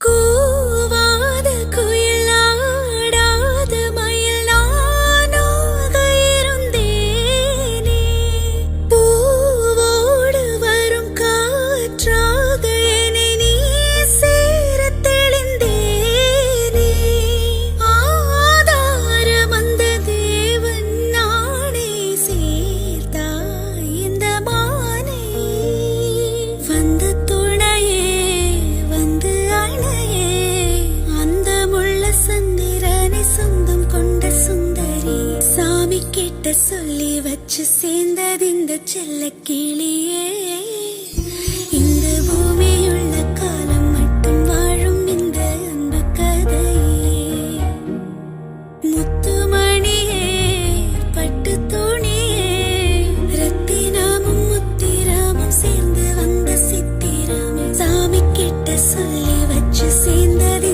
கூவாத குயில் ஆடாத மயில் நானாக இருந்தேனே. பூவோடு வரும் காற்றாக என்னை நீ சேரத் தெளிந்தேனே. ஆதாரம் அந்த தேவன் நானே சேர்த்தாய் இந்த மானை. வந்து துணையே வந்து அணையே அந்த முள்ள சந்திரனை சொந்தம் கொண்ட சுந்தரி. சாமி கிட்ட சொல்லி வச்சு சேர்ந்தது இந்த செல்ல கிளியே. இந்த பூமியுள்ள காலம் மட்டும் வாழும் இந்த அன்பு கதையே. முத்துமணியே பட்டு துணியே ரத்தினமும் முத்திரமும் சேர்ந்து வந்த சித்திரமே. சாமி கிட்ட சொல்லி வச்சு சேர்ந்தது